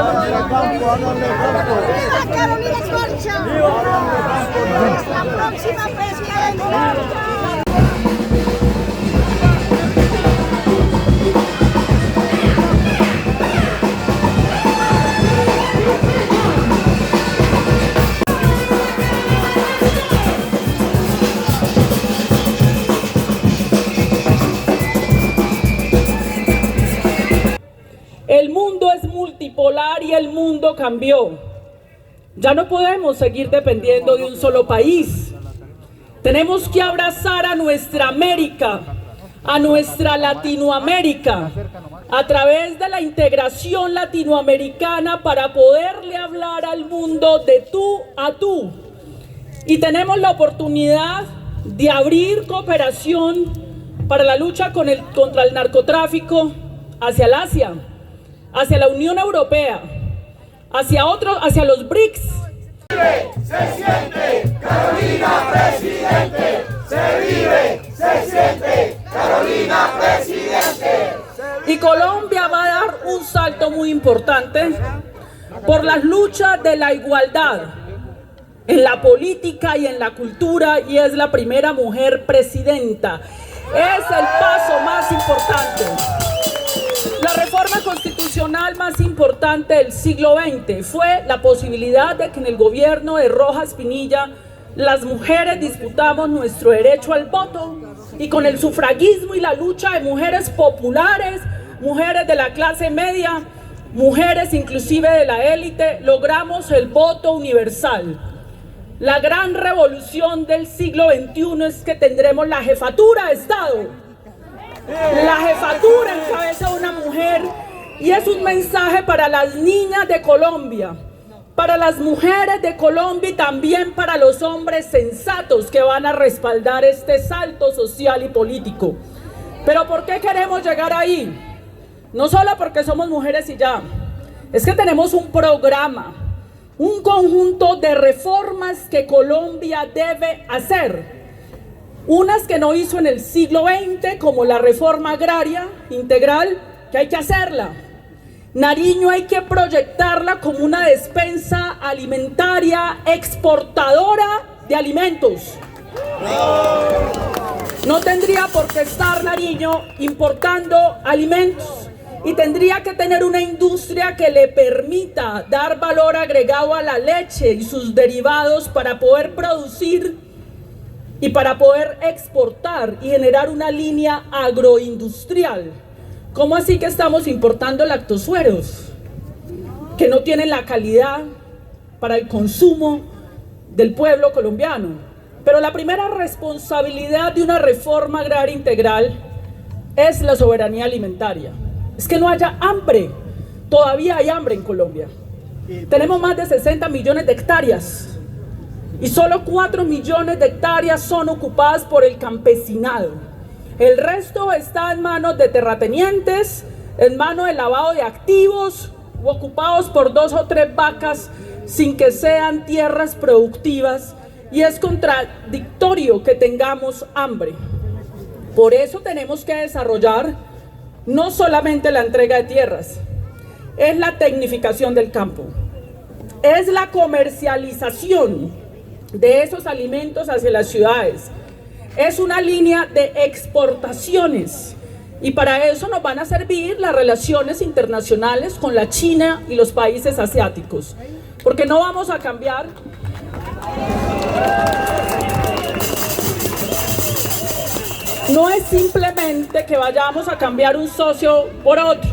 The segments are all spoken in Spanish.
Carolina Corcho! La próxima presidenta. El mundo es multipolar y el mundo cambió. Ya no podemos seguir dependiendo de un solo país. Tenemos que abrazar a nuestra América, a nuestra Latinoamérica, a través de la integración latinoamericana para poderle hablar al mundo de tú a tú. Y tenemos la oportunidad de abrir cooperación para la lucha contra el narcotráfico hacia el Asia, hacia la Unión Europea, hacia los BRICS. Se siente, Carolina presidente. Se vive, se siente, Carolina presidente. Y Colombia va a dar un salto muy importante por las luchas de la igualdad en la política y en la cultura, y es la primera mujer presidenta. Es el paso más importante. La reforma constitucional más importante del siglo XX fue la posibilidad de que en el gobierno de Rojas Pinilla las mujeres disputamos nuestro derecho al voto, y con el sufragismo y la lucha de mujeres populares, mujeres de la clase media, mujeres inclusive de la élite, logramos el voto universal. La gran revolución del siglo XXI es que tendremos la jefatura de Estado. La jefatura en cabeza de una mujer, y es un mensaje para las niñas de Colombia, para las mujeres de Colombia y también para los hombres sensatos que van a respaldar este salto social y político. Pero ¿por qué queremos llegar ahí? No solo porque somos mujeres y ya, es que tenemos un programa, un conjunto de reformas que Colombia debe hacer. Unas que no hizo en el siglo XX, como la reforma agraria integral, que hay que hacerla. Nariño hay que proyectarla como una despensa alimentaria exportadora de alimentos. No tendría por qué estar Nariño importando alimentos, y tendría que tener una industria que le permita dar valor agregado a la leche y sus derivados para poder producir y para poder exportar y generar una línea agroindustrial. ¿Cómo así que estamos importando lactosueros que no tienen la calidad para el consumo del pueblo colombiano? Pero la primera responsabilidad de una reforma agraria integral es la soberanía alimentaria. Es que no haya hambre. Todavía hay hambre en Colombia. Tenemos más de 60 millones de hectáreas. Y solo 4 millones de hectáreas son ocupadas por el campesinado. El resto está en manos de terratenientes, en manos de lavado de activos, o ocupados por 2 o 3 vacas sin que sean tierras productivas. Y es contradictorio que tengamos hambre. Por eso tenemos que desarrollar no solamente la entrega de tierras, es la tecnificación del campo, es la comercialización de esos alimentos hacia las ciudades, es una línea de exportaciones, y para eso nos van a servir las relaciones internacionales con la China y los países asiáticos, porque no vamos a cambiar no es simplemente que vayamos a cambiar un socio por otro.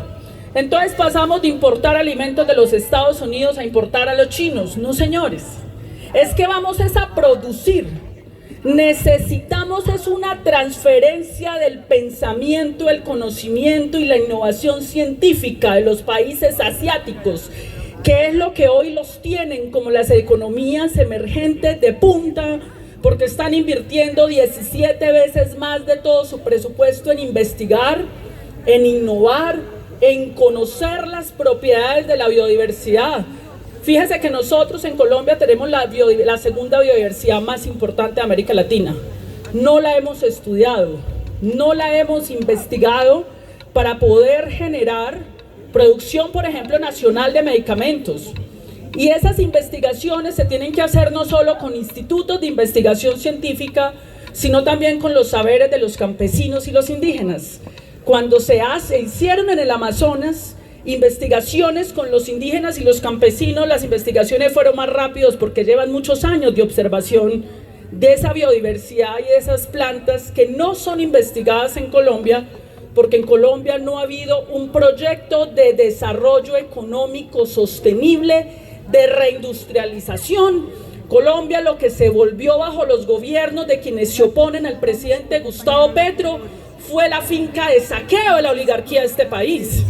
Entonces pasamos de importar alimentos de los Estados Unidos a importar a los chinos. No, señores, es que vamos a producir. Necesitamos una transferencia del pensamiento, el conocimiento y la innovación científica de los países asiáticos, que es lo que hoy los tienen como las economías emergentes de punta, porque están invirtiendo 17 veces más de todo su presupuesto en investigar, en innovar, en conocer las propiedades de la biodiversidad. Fíjese que nosotros en Colombia tenemos la segunda biodiversidad más importante de América Latina. No la hemos estudiado, no la hemos investigado para poder generar producción, por ejemplo, nacional de medicamentos. Y esas investigaciones se tienen que hacer no solo con institutos de investigación científica, sino también con los saberes de los campesinos y los indígenas. Cuando se hicieron en el Amazonas investigaciones con los indígenas y los campesinos, las investigaciones fueron más rápidas porque llevan muchos años de observación de esa biodiversidad y de esas plantas que no son investigadas en Colombia, porque en Colombia no ha habido un proyecto de desarrollo económico sostenible, de reindustrialización. Colombia lo que se volvió bajo los gobiernos de quienes se oponen al presidente Gustavo Petro fue la finca de saqueo de la oligarquía de este país,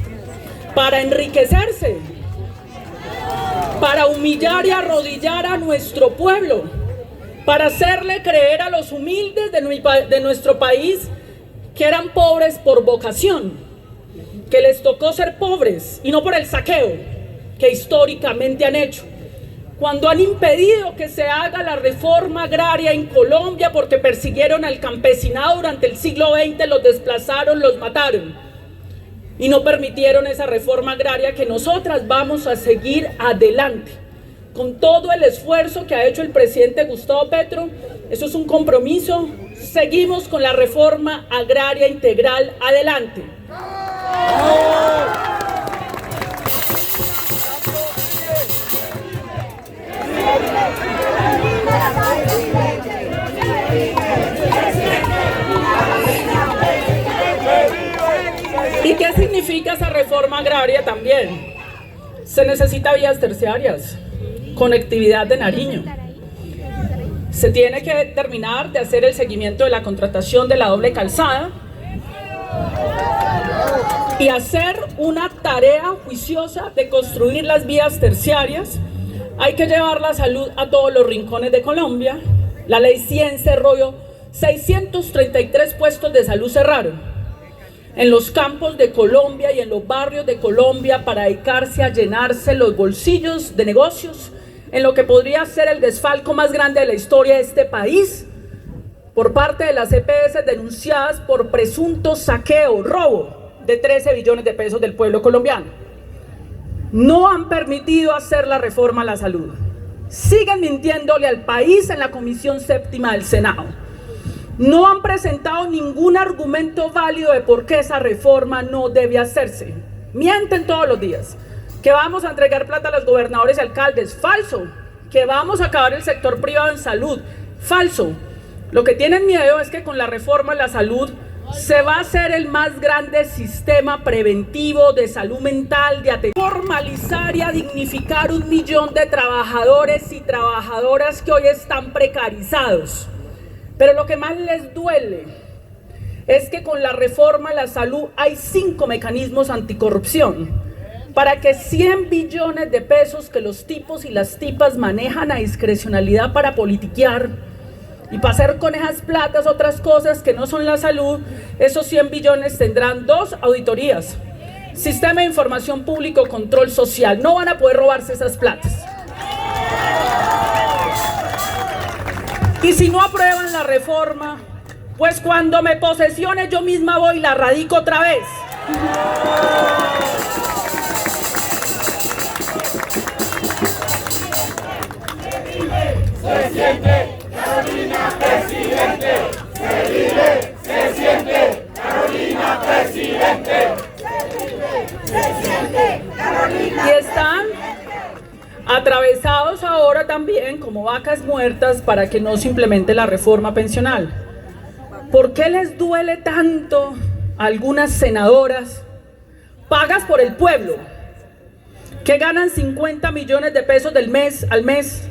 para enriquecerse, para humillar y arrodillar a nuestro pueblo, para hacerle creer a los humildes de nuestro país que eran pobres por vocación, que les tocó ser pobres y no por el saqueo que históricamente han hecho. Cuando han impedido que se haga la reforma agraria en Colombia porque persiguieron al campesinado durante el siglo XX, los desplazaron, los mataron y no permitieron esa reforma agraria que nosotras vamos a seguir adelante. Con todo el esfuerzo que ha hecho el presidente Gustavo Petro, eso es un compromiso, seguimos con la reforma agraria integral adelante. ¿Y qué significa esa reforma agraria también? Se necesita vías terciarias, conectividad de Nariño. Se tiene que terminar de hacer el seguimiento de la contratación de la doble calzada y hacer una tarea juiciosa de construir las vías terciarias. Hay que llevar la salud a todos los rincones de Colombia. La ley 100 cerró 633 puestos de salud cerraron en los campos de Colombia y en los barrios de Colombia para dedicarse a llenarse los bolsillos de negocios en lo que podría ser el desfalco más grande de la historia de este país por parte de las EPS denunciadas por presunto saqueo, robo de 13 billones de pesos del pueblo colombiano. No han permitido hacer la reforma a la salud. Siguen mintiéndole al país en la Comisión Séptima del Senado. No han presentado ningún argumento válido de por qué esa reforma no debe hacerse. Mienten todos los días. Que vamos a entregar plata a los gobernadores y alcaldes, falso. Que vamos a acabar el sector privado en salud, falso. Lo que tienen miedo es que con la reforma a la salud se va a hacer el más grande sistema preventivo de salud mental, de atención, formalizar y a dignificar 1 millón de trabajadores y trabajadoras que hoy están precarizados. Pero lo que más les duele es que con la reforma a la salud hay 5 mecanismos anticorrupción para que 100 billones de pesos que los tipos y las tipas manejan a discrecionalidad para politiquear y para hacer con esas platas otras cosas que no son la salud, esos 100 billones tendrán 2 auditorías, Sistema de Información Público, Control Social. No van a poder robarse esas platas. Y si no aprueban la reforma, pues cuando me posesione yo misma voy y la radico otra vez. Se siente Carolina presidente. Se vive, se siente Carolina presidente. Se vive, se siente Carolina. Y están atravesados ahora también como vacas muertas para que no se implemente la reforma pensional. ¿Por qué les duele tanto a algunas senadoras pagas por el pueblo que ganan 50 millones de pesos al mes,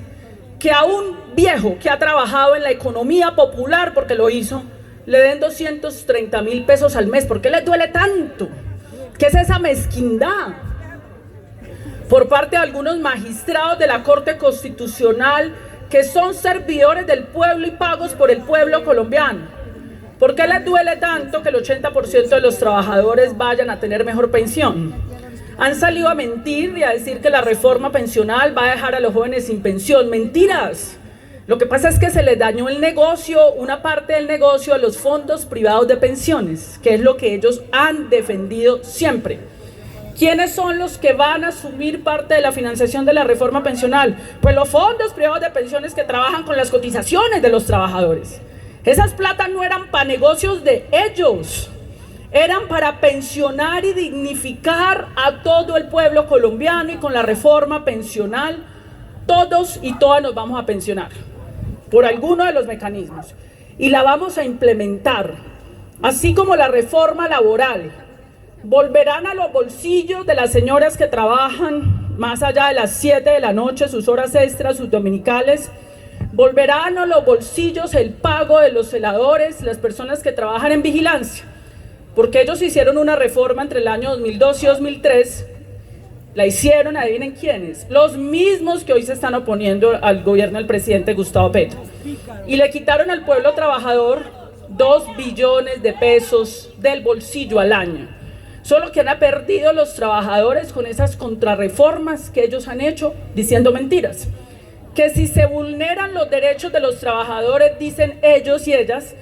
que a un viejo que ha trabajado en la economía popular, porque lo hizo, le den 230.000 pesos al mes? ¿Por qué les duele tanto? ¿Qué es esa mezquindad por parte de algunos magistrados de la Corte Constitucional que son servidores del pueblo y pagos por el pueblo colombiano? ¿Por qué les duele tanto que el 80% de los trabajadores vayan a tener mejor pensión? Han salido a mentir y a decir que la reforma pensional va a dejar a los jóvenes sin pensión. ¡Mentiras! Lo que pasa es que se les dañó el negocio, una parte del negocio, a los fondos privados de pensiones, que es lo que ellos han defendido siempre. ¿Quiénes son los que van a asumir parte de la financiación de la reforma pensional? Pues los fondos privados de pensiones que trabajan con las cotizaciones de los trabajadores. Esas platas no eran para negocios de ellos, eran para pensionar y dignificar a todo el pueblo colombiano, y con la reforma pensional todos y todas nos vamos a pensionar por alguno de los mecanismos y la vamos a implementar, así como la reforma laboral. Volverán a los bolsillos de las señoras que trabajan más allá de las 7 de la noche, sus horas extras, sus dominicales. Volverán a los bolsillos el pago de los celadores, las personas que trabajan en vigilancia, porque ellos hicieron una reforma entre el año 2002 y 2003, la hicieron, adivinen quiénes, los mismos que hoy se están oponiendo al gobierno del presidente Gustavo Petro, y le quitaron al pueblo trabajador 2 billones de pesos del bolsillo al año. Solo que han perdido los trabajadores con esas contrarreformas que ellos han hecho diciendo mentiras. Que si se vulneran los derechos de los trabajadores, dicen ellos y ellas,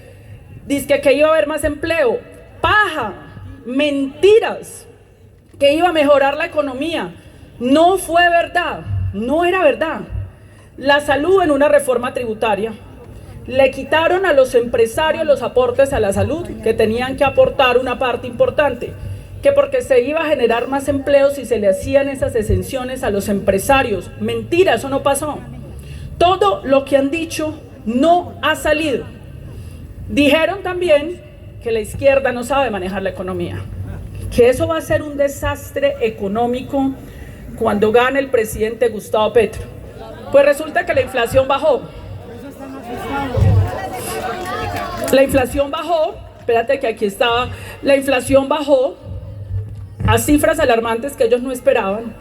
dizque que iba a haber más empleo. Paja, mentiras, que iba a mejorar la economía. No fue verdad, no era verdad. La salud en una reforma tributaria. Le quitaron a los empresarios los aportes a la salud, que tenían que aportar una parte importante, que porque se iba a generar más empleos y se le hacían esas exenciones a los empresarios. Mentira, eso no pasó. Todo lo que han dicho no ha salido. Dijeron también que la izquierda no sabe manejar la economía, que eso va a ser un desastre económico cuando gane el presidente Gustavo Petro. Pues resulta que la inflación bajó. La inflación bajó, espérate que aquí estaba, la inflación bajó a cifras alarmantes que ellos no esperaban.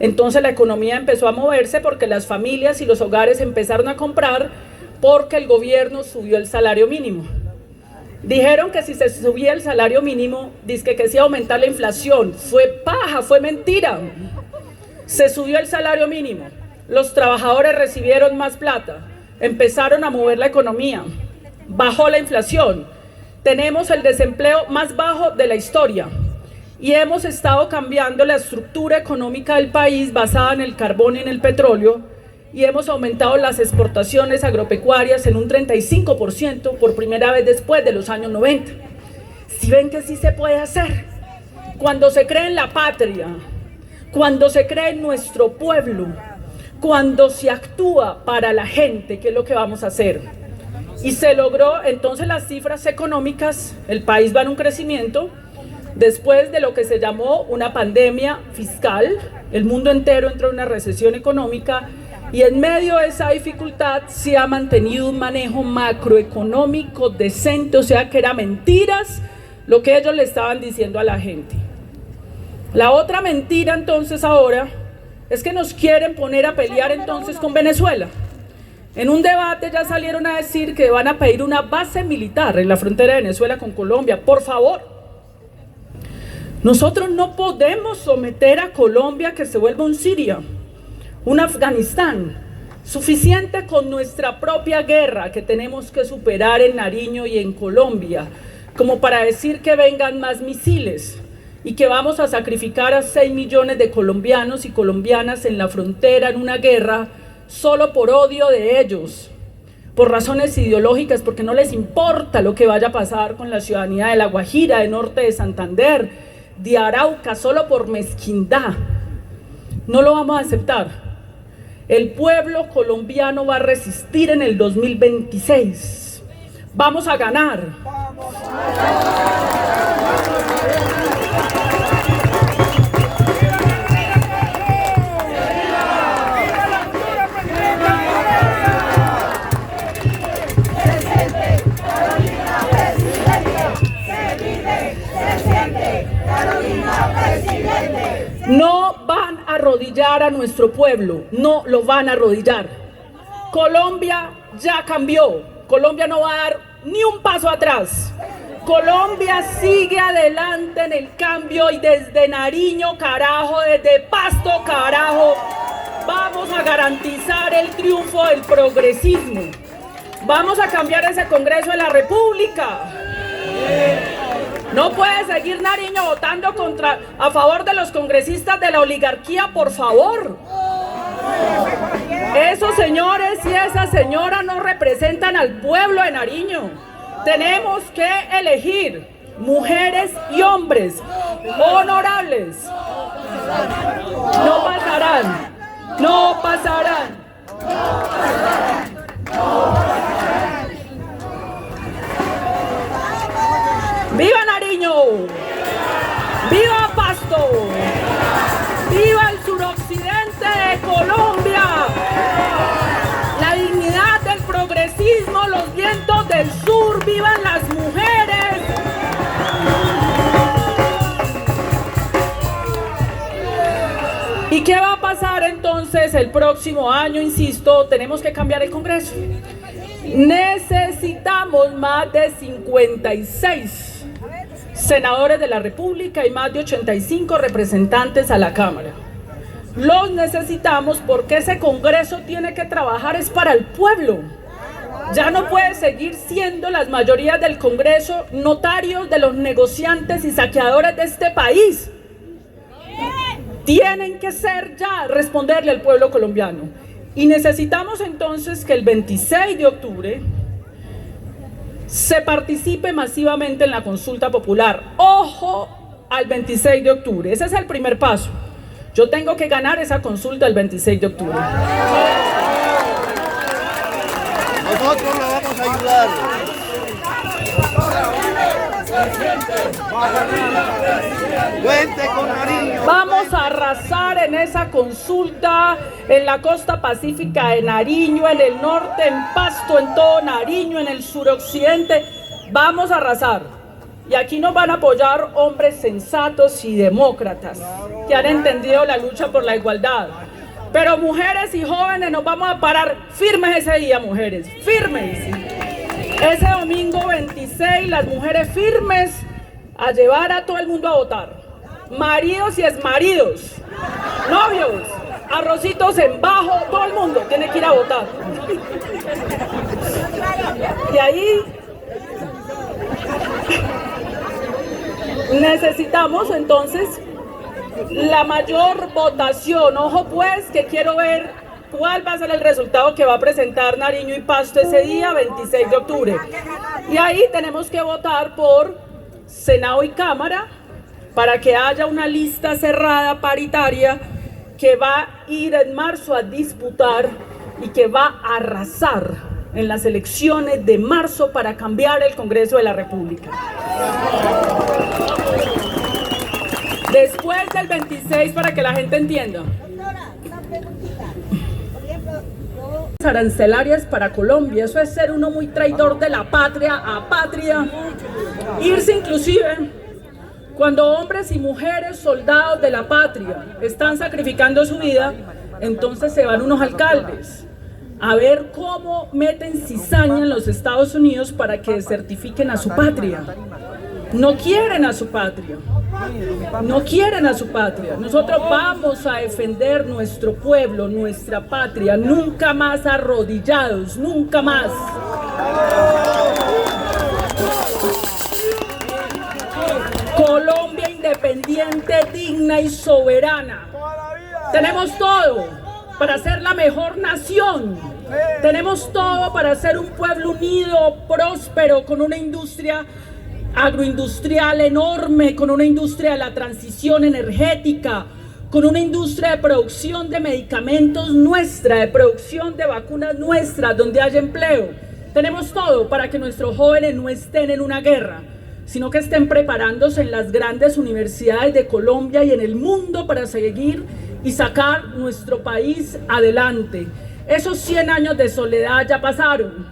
Entonces la economía empezó a moverse porque las familias y los hogares empezaron a comprar, porque el gobierno subió el salario mínimo. Dijeron que si se subía el salario mínimo, dizque que se iba a aumentar la inflación. Fue paja, fue mentira. Se subió el salario mínimo, los trabajadores recibieron más plata, empezaron a mover la economía, bajó la inflación, tenemos el desempleo más bajo de la historia. Y hemos estado cambiando la estructura económica del país basada en el carbón y en el petróleo, y hemos aumentado las exportaciones agropecuarias en un 35% por primera vez después de los años 90. Si ven que sí se puede hacer, cuando se cree en la patria, cuando se cree en nuestro pueblo, cuando se actúa para la gente, ¿qué es lo que vamos a hacer? Y se logró. Entonces las cifras económicas, el país va en un crecimiento. Después de lo que se llamó una pandemia fiscal, el mundo entero entró en una recesión económica, y en medio de esa dificultad se ha mantenido un manejo macroeconómico decente, o sea que eran mentiras lo que ellos le estaban diciendo a la gente. La otra mentira entonces ahora es que nos quieren poner a pelear entonces con Venezuela. En un debate ya salieron a decir que van a pedir una base militar en la frontera de Venezuela con Colombia. Por favor. Nosotros no podemos someter a Colombia a que se vuelva un Siria, un Afganistán. Suficiente con nuestra propia guerra que tenemos que superar en Nariño y en Colombia, como para decir que vengan más misiles y que vamos a sacrificar a 6 millones de colombianos y colombianas en la frontera en una guerra solo por odio de ellos, por razones ideológicas, porque no les importa lo que vaya a pasar con la ciudadanía de La Guajira, de Norte de Santander, de Arauca, solo por mezquindad. No lo vamos a aceptar. El pueblo colombiano va a resistir en el 2026. Vamos a ganar. No van a arrodillar a nuestro pueblo, no lo van a arrodillar. Colombia ya cambió, Colombia no va a dar ni un paso atrás. Colombia sigue adelante en el cambio, y desde Nariño, carajo, desde Pasto, carajo, vamos a garantizar el triunfo del progresismo. Vamos a cambiar ese Congreso de la República. No puede seguir Nariño votando a favor de los congresistas de la oligarquía, por favor. Esos señores y esa señora no representan al pueblo de Nariño. Tenemos que elegir mujeres y hombres honorables. No pasarán, no pasarán. ¡Viva Nariño! ¡Viva Pasto! ¡Viva el suroccidente de Colombia! La dignidad del progresismo, los vientos del sur, ¡vivan las mujeres! ¿Y qué va a pasar entonces el próximo año? Insisto, tenemos que cambiar el Congreso. Necesitamos más de 56 senadores de la República y más de 85 representantes a la Cámara. Los necesitamos porque ese Congreso tiene que trabajar es para el pueblo. Ya no puede seguir siendo las mayorías del Congreso notarios de los negociantes y saqueadores de este país. Tienen que ser ya, responderle al pueblo colombiano. Y necesitamos entonces que el 26 de octubre se participe masivamente en la consulta popular. ¡Ojo al 26 de octubre! Ese es el primer paso. Yo tengo que ganar esa consulta el 26 de octubre. Nosotros la vamos a ayudar. Cuente con Nariño. Vamos a arrasar en esa consulta, en la costa pacífica de Nariño, en el norte, en Pasto, en todo Nariño, en el suroccidente. Vamos a arrasar. Y aquí nos van a apoyar hombres sensatos y demócratas que han entendido la lucha por la igualdad. Pero mujeres y jóvenes, nos vamos a parar firmes ese día, mujeres, firmes. Ese domingo 26, las mujeres firmes a llevar a todo el mundo a votar. Maridos y exmaridos, novios, arrocitos en bajo, todo el mundo tiene que ir a votar. Y ahí necesitamos entonces la mayor votación. Ojo pues, que quiero ver cuál va a ser el resultado que va a presentar Nariño y Pasto ese día 26 de octubre. Y ahí tenemos que votar por Senado y Cámara para que haya una lista cerrada paritaria que va a ir en marzo a disputar y que va a arrasar en las elecciones de marzo para cambiar el Congreso de la República. Después del 26, para que la gente entienda. Arancelarias para Colombia, eso es ser uno muy traidor de la patria a patria. Irse inclusive cuando hombres y mujeres soldados de la patria están sacrificando su vida, entonces se van unos alcaldes a ver cómo meten cizaña en los Estados Unidos para que certifiquen a su patria. No quieren a su patria. No quieren a su patria. Nosotros vamos a defender nuestro pueblo, nuestra patria, nunca más arrodillados, nunca más. Colombia independiente, digna y soberana. Tenemos todo para ser la mejor nación. Tenemos todo para ser un pueblo unido, próspero, con una industria agroindustrial enorme, con una industria de la transición energética, con una industria de producción de medicamentos nuestra, de producción de vacunas nuestras, donde haya empleo. Tenemos todo para que nuestros jóvenes no estén en una guerra, sino que estén preparándose en las grandes universidades de Colombia y en el mundo para seguir y sacar nuestro país adelante. Esos 100 años de soledad ya pasaron.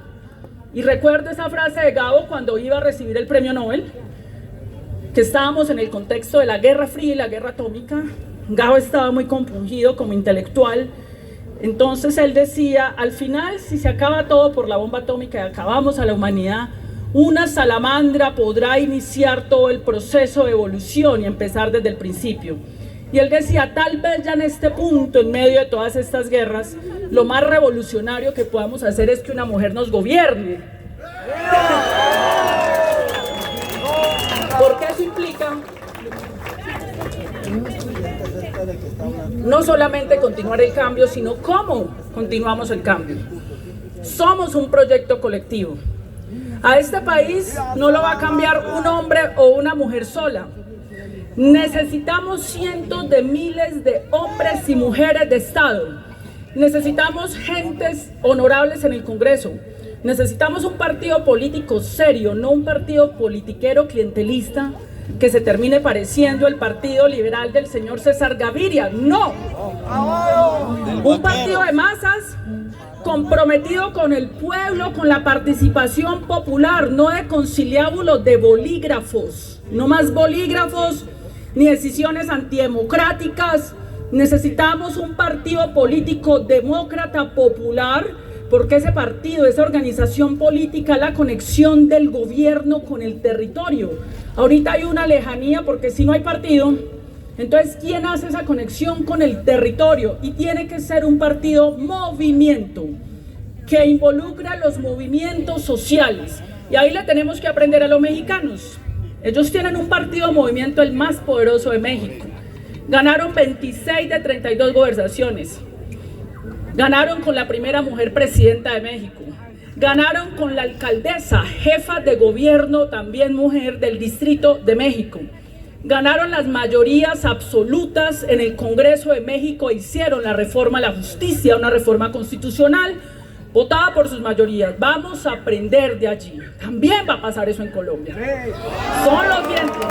Y recuerdo esa frase de Gabo cuando iba a recibir el premio Nobel, que estábamos en el contexto de la Guerra Fría y la Guerra Atómica. Gabo estaba muy compungido como intelectual. Entonces él decía, al final, si se acaba todo por la bomba atómica y acabamos a la humanidad, una salamandra podrá iniciar todo el proceso de evolución y empezar desde el principio. Y él decía, tal vez ya en este punto, en medio de todas estas guerras, lo más revolucionario que podamos hacer es que una mujer nos gobierne. Porque es esto implica no solamente continuar el cambio, sino cómo continuamos el cambio. Somos un proyecto colectivo. A este país no lo va a cambiar un hombre o una mujer sola. Necesitamos cientos de miles de hombres y mujeres de Estado. Necesitamos gentes honorables en el Congreso. Necesitamos un partido político serio, no un partido politiquero clientelista que se termine pareciendo el Partido Liberal del señor César Gaviria. ¡No! Un partido de masas comprometido con el pueblo, con la participación popular, no de conciliábulos de bolígrafos. No más bolígrafos ni decisiones antidemocráticas. Necesitamos un partido político demócrata popular, porque ese partido, esa organización política, es la conexión del gobierno con el territorio. Ahorita hay una lejanía porque si no hay partido, entonces ¿quién hace esa conexión con el territorio? Y tiene que ser un partido movimiento, que involucra los movimientos sociales. Y ahí le tenemos que aprender a los mexicanos. Ellos tienen un partido movimiento el más poderoso de México. Ganaron 26 de 32 gobernaciones. Ganaron con la primera mujer presidenta de México. Ganaron con la alcaldesa, jefa de gobierno, también mujer del Distrito de México. Ganaron las mayorías absolutas en el Congreso de México, hicieron la reforma a la justicia, una reforma constitucional votada por sus mayorías. Vamos a aprender de allí. También va a pasar eso en Colombia. Son los vientos.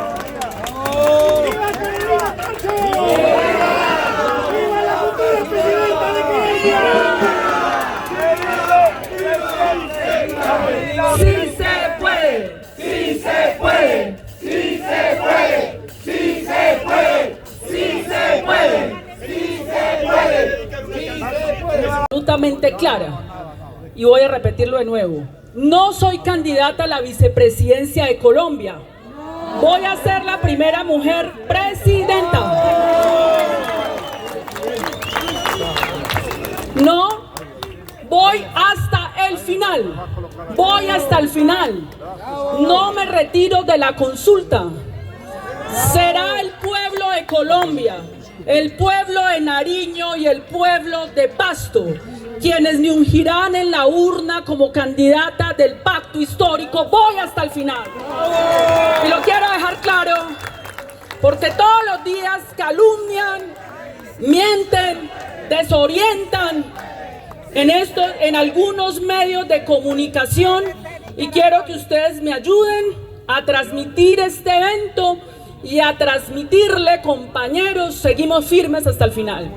¡Sí se puede! ¡Sí se puede! ¡Sí se puede! ¡Sí se puede! ¡Sí se puede! ¡Sí se puede! Absolutamente clara, y voy a repetirlo de nuevo: no soy candidata a la vicepresidencia de Colombia. Voy a ser la primera mujer presidenta. No, voy hasta el final. Voy hasta el final. No me retiro de la consulta. Será el pueblo de Colombia, el pueblo de Nariño y el pueblo de Pasto quienes me ungirán en la urna como candidata del pacto histórico. Voy hasta el final. Y lo quiero dejar claro, porque todos los días calumnian, mienten, desorientan en algunos medios de comunicación, y quiero que ustedes me ayuden a transmitir este evento y a transmitirle, compañeros, seguimos firmes hasta el final.